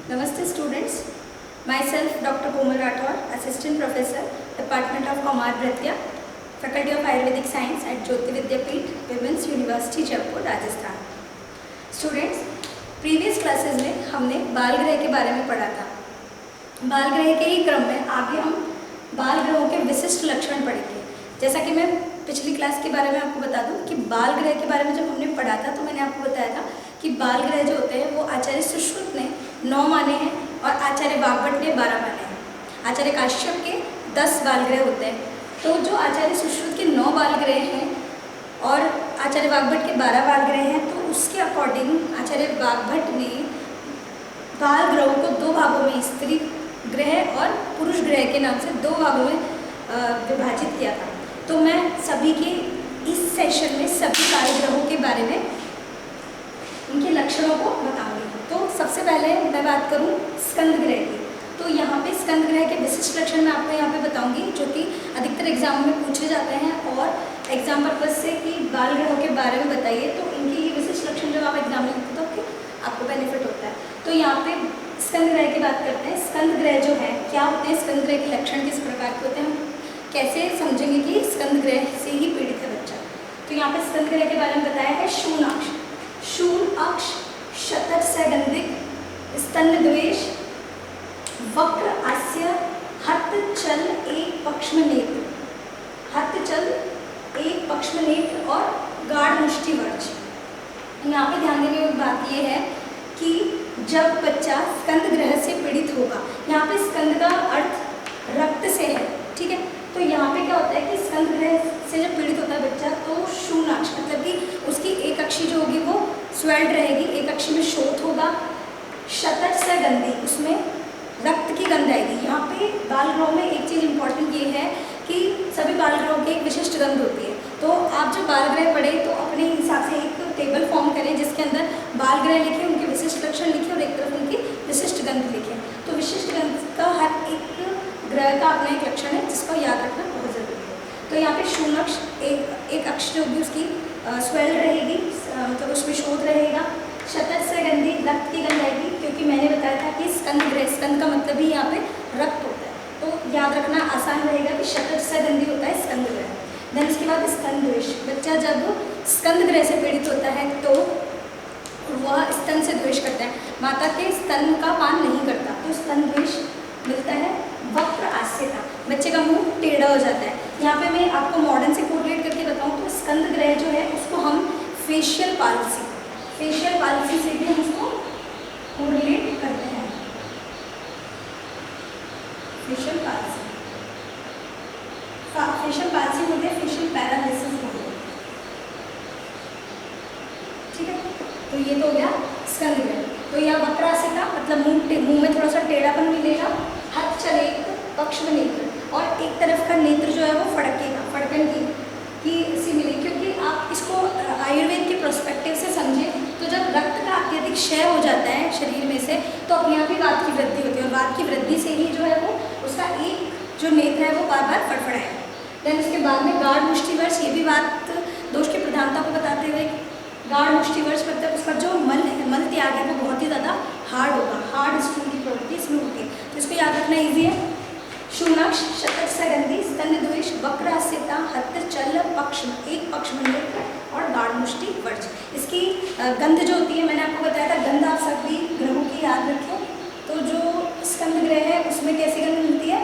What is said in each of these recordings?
Namaste students, myself Dr. Komal Rathod, Assistant Professor, Department of Kumar Bhatia, Faculty of Ayurvedic Science at Jyoti Vidyapeeth, Women's University, Jaipur, Rajasthan. Students, previous classes में हमने बाल ग्रह के बारे में पढ़ा था। बाल ग्रह के ही क्रम में आगे हम बाल ग्रहों के विशिष्ट लक्षण पढ़ेंगे। जैसा कि मैं पिछली क्लास के बारे में आपको बता दूं कि बाल ग्रह के बारे में जब हमने पढ़ा था तो मैंने आपको बताया था कि बाल ग्रह जो होते हैं वो आचार्य सुश्रुत ने 9 माने हैं और आचार्य वाग्भट ने 12 माने हैं। आचार्य काश्यप के 10 बाल ग्रह होते हैं। तो जो आचार्य सुश्रुत के 9 बाल ग्रह हैं और आचार्य वाग्भट के 12 बाल ग्रह हैं, तो उसके अकॉर्डिंग आचार्य वाग्भट ने बाल ग्रहों को 2 भागों में, स्त्री ग्रह और पुरुष ग्रह के नाम से 2 भागों में विभाजित किया था। तो मैं सभी के इस सेशन में सभी बाल ग्रहों के बारे में उनके लक्षणों को बताऊंगी। तो सबसे पहले मैं बात करूं स्कंद ग्रह की। तो यहाँ पे स्कंद ग्रह के विशिष्ट लक्षण मैं आपको यहाँ पे बताऊंगी, जो कि अधिकतर एग्जाम में पूछे जाते हैं और एग्जाम पर्पज से कि बाल ग्रहों के बारे में बताइए, तो इनके ये विशिष्ट लक्षण जब आप एग्जाम में लिखते हो तो आपको बेनिफिट होता है। तो यहाँ पे स्कंद ग्रह की बात करते हैं। स्कंद ग्रह जो है क्या होते हैं, स्कंद ग्रह के लक्षण किस प्रकार के होते हैं, हम कैसे समझेंगे कि स्कंद ग्रह से ही पीड़ित है बच्चा। तो यहाँ पे स्कंद ग्रह के बारे में बताया है शून अक्ष, शूल अक्ष, शतज सैगंधिक, स्तन द्वेष, वक्र आस्य, हस्त चल एक पक्ष में नेत्र, हस्त चल एक पक्ष में नेत्र और गाढ़ मुष्टि वर्ज। यहाँ पे ध्यान देने वाली बात ये है कि जब बच्चा स्कंद ग्रह से पीड़ित होगा, यहाँ पे स्कंद का अर्थ रक्त से है, ठीक है। तो यहाँ पे क्या होता है कि स्कंद ग्रह से जब पीड़ित होता है बच्चा, तो शून्याक्ष मतलब कि उसकी एक अक्षी जो होगी वो स्वेल्ड रहेगी, एक अक्षी में शोथ होगा। शतज से गंदी, उसमें रक्त की गंध आएगी। यहाँ पे बाल ग्रहों में एक चीज़ इंपॉर्टेंट ये है कि सभी बाल ग्रहों की एक विशिष्ट गंध होती है। तो आप जब बाल ग्रह पढ़े तो अपने हिसाब से एक टेबल फॉर्म करें जिसके अंदर बाल ग्रह लिखे, उनके विशिष्ट लक्षण लिखे और एक तरफ उनकी विशिष्ट गंध लिखे। तो विशिष्ट गंध का हर एक ग्रह का अपना एक लक्षण है जिसको याद रखना बहुत ज़रूरी है। तो यहाँ पे शून्य अक्ष, एक अक्ष जो भी उसकी स्वेल रहेगी, मतलब उसमें शोध रहेगा। शतज से गंधी, रक्त की गंध आएगी, क्योंकि मैंने बताया था कि स्कंद ग्रह, स्कंद का मतलब ही यहाँ पे रक्त होता है, तो याद रखना आसान रहेगा कि शतज से गंधी होता है स्कंद ग्रह। देन उसके बाद स्कंद द्वेष, बच्चा जब स्कंद ग्रह से पीड़ित होता है तो वह स्तन से द्वेष करता है, माता के स्तन का पान नहीं करता, तो स्तन द्वेष मिलता है। वक्र आस्यता, बच्चे का मुंह टेढ़ा हो जाता है। यहाँ पे मैं आपको मॉडर्न से कोरिलेट करके बताऊँ तो स्कंद ग्रह जो है उसको हम फेशियल पाल्सी से भी हम उसको कोरिलेट करते हैं। फेशियल पाल्सी होते हैं, फेशियल पैरालिसिस होते हैं, ठीक है। तो ये तो हो गया स्कंद ग्रह। तो यह वक्र आस्यता मतलब मुंह में थोड़ा सा टेढ़ापन मिलेगा। हाथ चले पक्ष में नेत्र, और एक तरफ का नेत्र जो है वो फड़केगा, फड़कन की सी मिलेगी, क्योंकि आप इसको आयुर्वेद के प्रोस्पेक्टिव से समझें तो जब रक्त का अत्यधिक क्षय हो जाता है शरीर में से तो अपने आप ही वात की वृद्धि होती है, और वात की वृद्धि से ही जो है वो उसका एक जो नेत्र है वो बार बार फड़फड़ाएगा। देन उसके बाद में गाढ़ मुष्टिवर्ष, ये भी वात दोष की प्रधानता को बताते हुए गाढ़ मुष्टिवर्ष मतलब उसका जो मल त्याग है वो बहुत ही ज़्यादा हार्ड होगा, हार्ड स्टूल की प्रवृत्ति इसमें होती है, तो इसको याद रखना ईजी है। शून्याक्ष, शतज सगंधी, स्तन द्वेष, वक्र आस्यता, हस्त चल पक्ष में, एक पक्ष में नेत्र और गाढ़ मुष्टि वर्ज। इसकी गंध जो होती है मैंने आपको बताया था, गंध आप सभी ग्रहों की याद रखें। तो जो स्कंद ग्रह है उसमें कैसी गंध मिलती है,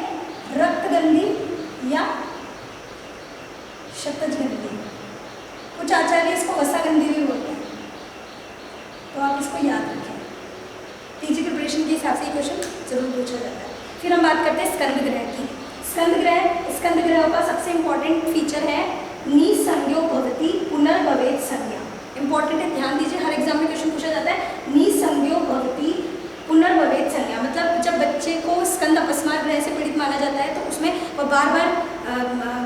रक्त गंधी या शतज गंधी, कुछ आचार्य इसको वसा गंधी भी बोलते हैं, तो आप इसको याद रखें। पीजी प्रिपरेशन के हिसाब से ये क्वेश्चन जरूर पूछा जाता है। फिर हम बात करते हैं स्कंद ग्रह की। स्कंद ग्रह का सबसे इंपॉर्टेंट फीचर है निसंज्ञो भवति पुनर्भवेत संज्ञा। इंपॉर्टेंट है, ध्यान दीजिए, हर एग्जाम में क्वेश्चन पूछा जाता है निसंज्ञो भवति पुनर्भवेत संज्ञा, मतलब जब बच्चे को स्कंद अपस्मार ग्रह से पीड़ित माना जाता है तो उसमें वो बार बार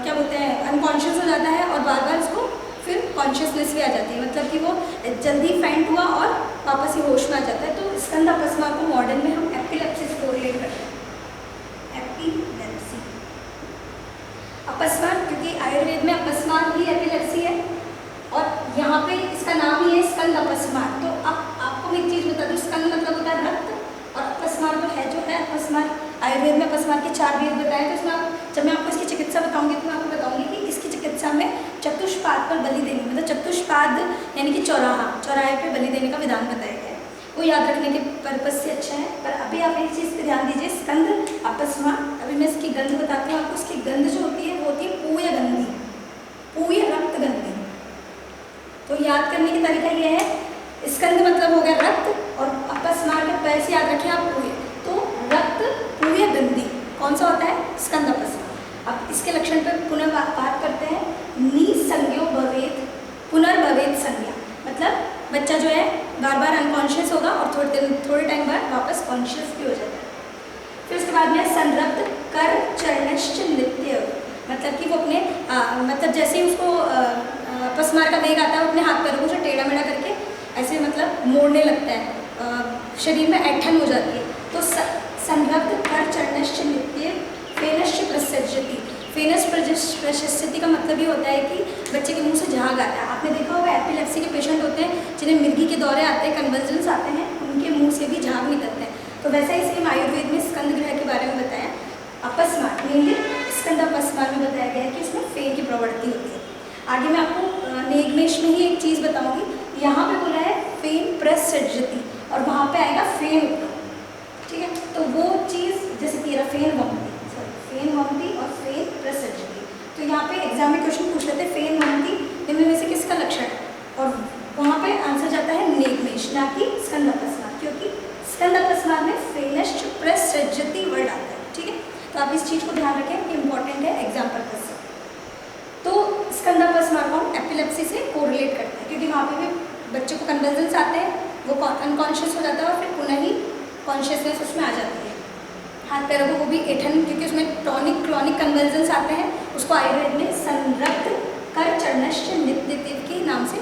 क्या बोलते हैं अनकॉन्शियस हो जाता है और बार बार उसको फिर कॉन्शियसनेस भी आ जाती है, मतलब कि वो जल्दी फाइंड हुआ और वापस ही होश में आ जाता है। तो स्कंद अपस्मार को मॉडर्न में हम एपिलेप्सी से कोरिलेट करते हैं, एपिलेप्सी अपस्मार, क्योंकि आयुर्वेद में अपस्मार ही एपिलेप्सी है और यहाँ पे इसका नाम ही है स्कंद अपस्मार। तो अब आपको मैं एक चीज़ बता दूँ, स्कंद मतलब होता है रक्त और अपस्मार, आयुर्वेद में अपस्मार के 4 भेद बताए। तो इसमें जब मैं आपको इसकी चिकित्सा बताऊंगी तो मैं आपको बताऊंगी कि इसकी चिकित्सा में चतुष्पाद पर बलि देने, मतलब चतुष्पाद यानी कि चौराहे पे बलि देने का विधान बताया गया है। वो याद रखने के पर्पज से अच्छा है। पर अभी आप एक चीज़ पर ध्यान दीजिए, स्कंद अपस्मार। अभी मैं इसकी गंध बताती हूँ आपको। इसकी गंध जो होती है वो होती है पूय गंधी, पूय रक्त गंधी। तो याद करने की तरीका यह है, स्कंद मतलब हो गया रक्त और अपस्मार के पैर से याद रखें आप पूय। तो रक्त पूय गंधी कौन सा होता है? स्कंद अपस्मार। अब इसके लक्षण पर पुनः बात करते हैं। निसंज्ञो भवेत, पुनर्भवेत संज्ञा, मतलब बच्चा जो है बार बार अनकॉन्शियस होगा और थोड़े टाइम बाद वापस कॉन्शियस भी हो जाता है। फिर उसके बाद में संरक्त कर चरणश्च नित्य, मतलब कि वो अपने मतलब जैसे ही उसको अपस्मार का वेग आता है, अपने हाथ पैरों को टेढ़ा मेढ़ा करके ऐसे मतलब मोड़ने लगता है, शरीर में ऐंठन हो जाती है। तो संरक्त कर चरणश्च नित्य फेनश्च प्रसज्यति। फेनस प्रशस्यति का मतलब ये होता है कि बच्चे के मुंह से झाग आता है। आपने देखा होगा एपिलेप्सी के पेशेंट होते हैं जिन्हें मिर्गी के दौरे आते हैं, कन्वर्जन्स आते हैं, उनके मुंह से भी झाग निकलते हैं। तो वैसा ही सेम आयुर्वेद में स्कंद ग्रह के बारे में बताया। अपस्मार मेनली स्कंद अपस्मार में बताया गया है कि उसमें फेन की प्रवृत्ति होती है। आगे मैं आपको नेगमेश में ही एक चीज़ बताऊंगी। यहाँ पे बोला है फेन प्रसज्यति और वहाँ पे आएगा फेन, ठीक है। तो वो चीज़ जैसे तेरा फेन वमती और फेन प्रसज्यति। तो यहाँ पे एग्जाम में क्वेश्चन पूछ लेते हैं फेन वमती निम्न में से किसका लक्षण है, और वहाँ पे आंसर जाता है नेगमेश, ना कि स्कंद अपस्मार, क्योंकि स्कंद अपस्मार में फेनश्च प्रसज्यति वर्ड आता है, ठीक है। तो आप इस चीज़ को ध्यान रखें कि इंपॉर्टेंट है एग्जाम पर्पज से। तो स्कंद अपस्मार को हम एपिलेप्सी से कोरिलेट करते हैं, क्योंकि वहाँ पे भी बच्चे को कन्वर्जन्स आते हैं, वो अनकॉन्शियस हो जाता है और फिर पुनः ही कॉन्शियसनेस उसमें आ जाती है। हाथ पैरों को वो भी ऐंठन, क्योंकि उसमें टॉनिक क्लॉनिक कन्वर्जन्स आते हैं, उसको आयुर्वेद में संरक्त कर चरणश्च नित्य के नाम से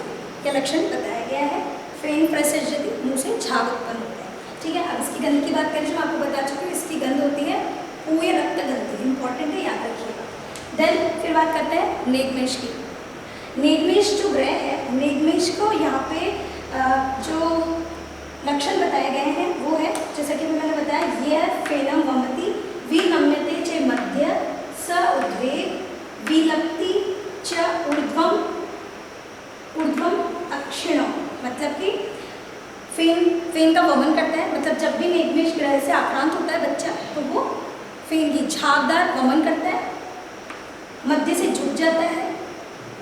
यह लक्षण बताया गया है। फेन प्रसज्यति, मुँह से झाग उत्पन्न होता है, ठीक है। अब इसकी गंध की बात करें जो मैं आपको बता चुकी हूँ, इसकी गंध होती है पूय रक्त गंधी, इंपॉर्टेंट है, याद रखिएगा। देन फिर बात करते हैं नेगमेश की। नेगमेश जो ग्रह है, नेगमेश को यहाँ पे जो लक्षण बताए गए हैं वो है, जैसा कि मैंने बताया, यह फेनम वमति विनम्यते च मध्य स उद्वेग विलप्ति च ऊर्ध्वम अक्षिणम, मतलब कि फेन का वमन करता है, मतलब जब भी नेगमेश ग्रह से आक्रांत होता है बच्चा तो वो फेन की झागदार वमन करता है, मध्य से झुक जाता है,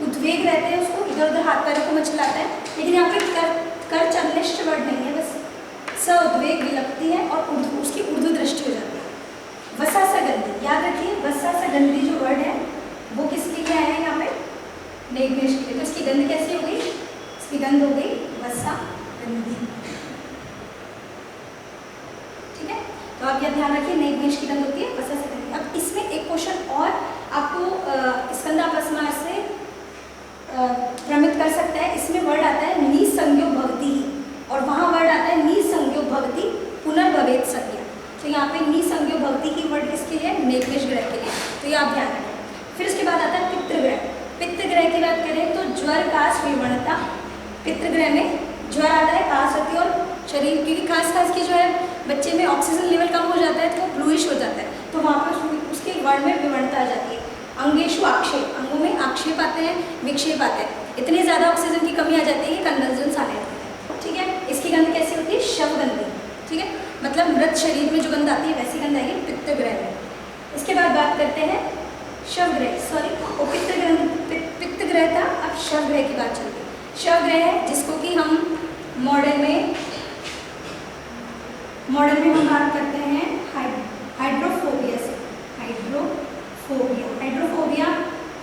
उद्वेग रहते हैं, उसको इधर उधर हाथ पैरों को मचलाता है। लेकिन यहाँ पे कर चरणश्च वर्ड नहीं है, बस स उद्वेग विलपति है और उसकी उर्दू दृष्टि हो जाती है। वसा सा गंधी, याद रखिए वसा सा गंधी जो वर्ड है वो किसके लिए आया है यहाँ पे? नेगमेश के लिए। तो इसकी गंध कैसी हो गई? इसकी गंध हो गई वसा गंधी, ठीक है। तो आप यह ध्यान रखिए, नेगमेश की गंध होती है वसा सा गंधी। अब इसमें एक क्वेश्चन और आपको स्कंद अपस्मार से भ्रमित कर सकता है। इसमें वर्ड आता है निसंज्ञो भवति और वहाँ वर्ड आता है निसंज्ञो भवति पुनर्भवेत संज्ञा। तो यहाँ पे निसंज्ञो भवति की वर्ड किसके लिए? नेगमेश ग्रह के लिए। तो ये आप ध्यान रखें। फिर उसके बाद आता है पितृग्रह। पितृग्रह की बात करें तो ज्वर काश विवणता, पितृग्रह में ज्वर आता है, काश होती है और शरीर, क्योंकि खास की जो है बच्चे में ऑक्सीजन लेवल कम हो जाता है तो वो ब्लूइश हो जाता है, तो वहाँ पर उसके वर्ड में विवणता आ जाती है। अंगेशु आक्षेप, अंगों में आक्षेप आते हैं, विक्षेप आते हैं, इतनी ज़्यादा ऑक्सीजन की कमी आ जाती है कि कन्वर्जन्स आने लगते हैं, ठीक है। इसकी गंध कैसी होती है? शवगंधी, ठीक है, मतलब मृत शरीर में जो गंध आती है वैसी गंध आएगी पित्तग्रह में। इसके बाद बात करते हैं शवग्रह, सॉरी वो पित्तग्रह था, अब शवग्रह की बात चलती है। शवग्रह है जिसको कि हम मॉडर्न में हम बात करते हैं हाइड्रोफोबिया से। हाइड्रोफोबिया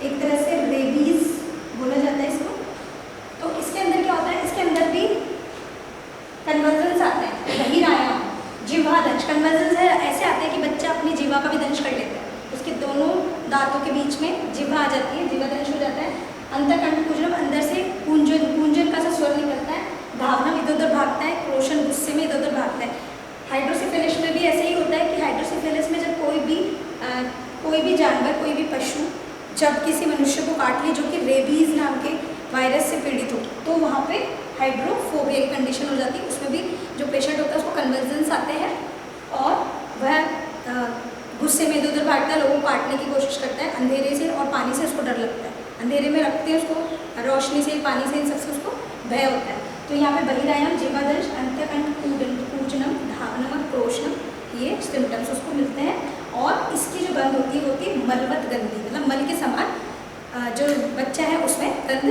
एक तरह से रेबीज बोला जाता है इसको। तो इसके अंदर क्या होता है? इसके अंदर भी कन्वर्जन्स आते हैं, बहिरायाम, जिह्वा दंश। कन्वर्जन्स ऐसे आते हैं कि बच्चा अपनी जिह्वा का भी दंश कर लेता है, उसके दोनों दांतों के बीच में जिह्वा आ जाती है, जिह्वा दंश हो जाता है। अंतःकंठपूजनम, अंदर से पूंजन का सा स्वर निकलता है। धावनम, इधर उधर भागता है। क्रोशन, गुस्से में इधर उधर भागता है। हाइड्रोसिफिलिस में भी ऐसे ही होता है कि हाइड्रोसिफिलिस में जब कोई भी जानवर, कोई भी पशु जब किसी मनुष्य को काट ले जो कि रेबीज नाम के वायरस से पीड़ित हो, तो वहाँ पे हाइड्रोफोबिया की कंडीशन हो जाती है। उसमें भी जो पेशेंट होता है उसको कन्वर्जन्स आते हैं और वह गुस्से में इधर उधर भागता है, लोगों को काटने की कोशिश करता है, अंधेरे से और पानी से उसको डर लगता है, अंधेरे में रखते हैं उसको, रोशनी से, पानी से, इन सबसे उसको भय होता है। तो यहाँ पे बहिरायम, जीवादर्श, अंत्यकंठ, पूजनम, धावनम और क्रोशनम, ये सिम्टम्स उसको मिलते हैं। और इसकी जो गंध होती है मलवत गंधी, मतलब मल के समान जो बच्चा है उसमें गंध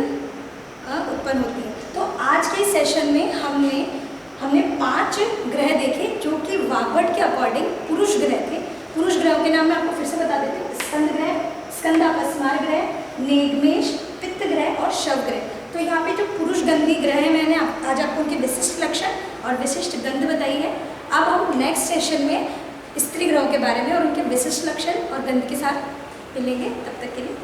उत्पन्न होती है। तो आज के सेशन में हमने 5 ग्रह देखे जो कि वाग्भट के अकॉर्डिंग पुरुष ग्रह थे। पुरुष ग्रहों के नाम मैं आपको फिर से बता देती हूँ। स्कंद ग्रह, स्कंद अपस्मार ग्रह, नेगमेश, पित्त ग्रह और शव ग्रह। तो यहाँ पे जो पुरुष गंधी ग्रह है, मैंने आज आपको उनके विशिष्ट लक्षण और विशिष्ट गंध बताई है। अब हम नेक्स्ट सेशन में स्त्री ग्रहों के बारे में और उनके विशिष्ट लक्षण और गंध के साथ मिलेंगे। तब तक के लिए